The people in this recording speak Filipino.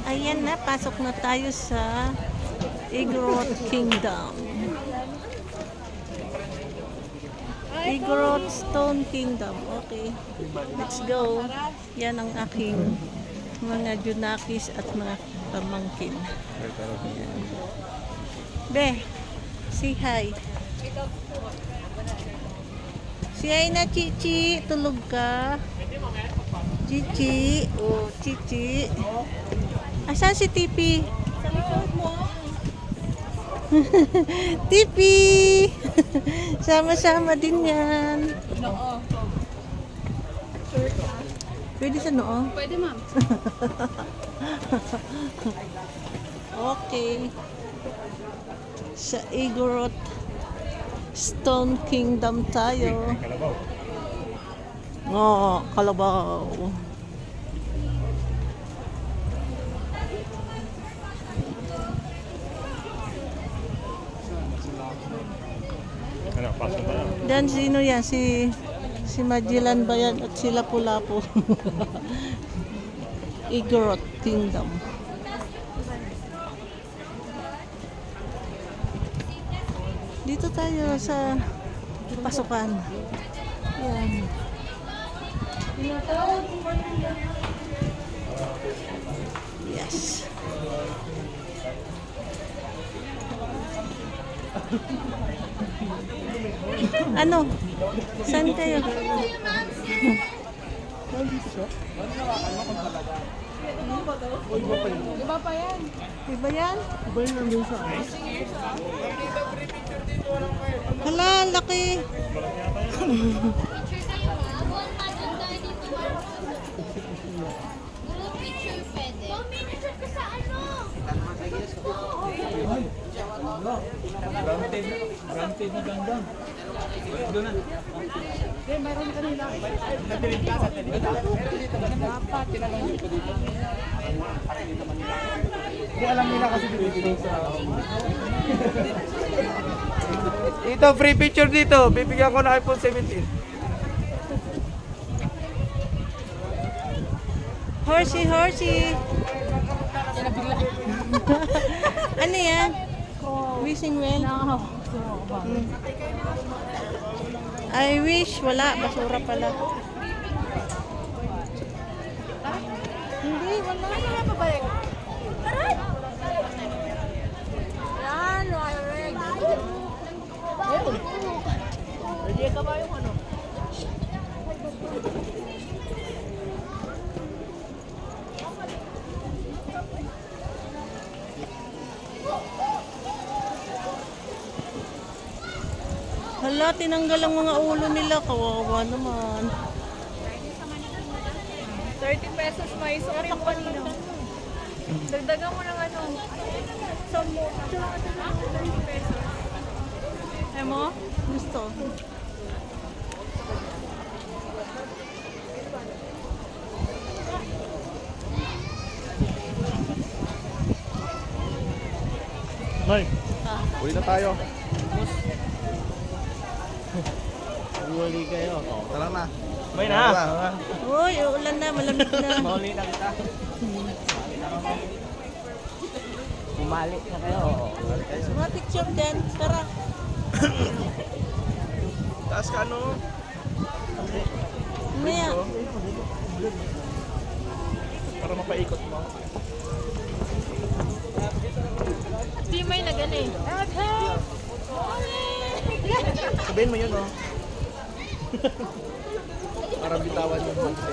Ayan na, pasok na tayo sa Igorot Kingdom. Igorot Stone Kingdom. Okay, let's go. Yan ang aking mga junakis at mga pamangkin. Ayan. Be, say hi. Say hi na, Chichi. Tulog ka. Chichi. Oh, Chichi. Asan si Tipi? Sa likod mo. Tipi! Sama-sama din yan. Noo. Pwede sa noo? Pwede, ma'am. Okay. Sa Igorot Stone Kingdom tayo. Oo, kalabaw. Dan sino yan? Si Magellan ba yan? At sila Lapu-Lapu. Igorot Kingdom. Dito tayo sa pasukan. Yan. Yes. Ano? Saan kayo? Iba pa yan. Iba yan? Hala, laki. Granted na ganda. Doon na. Mayroon kanina. Dapat tinanong dito dito. Hindi alam nila kasi dito sa... Ito, free picture dito. Bibigyan ko na iPhone 17. Horsey, horsey. Ano yan? Wishing well? I wish. Wala. Basura pala. Hindi, wala. Wala pa balik. Yan, Warren. Hindi ka ba yung ano? Hala, tinanggal ang mga ulo nila. Kawawa naman. 30 pesos may sorry mo kanina. Dagdagan mo ng ano. Sa mo. 30 pesos. Eh mo? Gusto. Nay, Ah. uli na tayo. Huli kayo. Tara na. May na. Uy, uulan na. Malamig na. Mahuli na kita. Bumalik na kayo. Mga picture din. Tara. Taas ka ano? Maya. Para mapaikot mo. Di may nagani. Sabihin mo yun, oh. Para bitawan yung monster.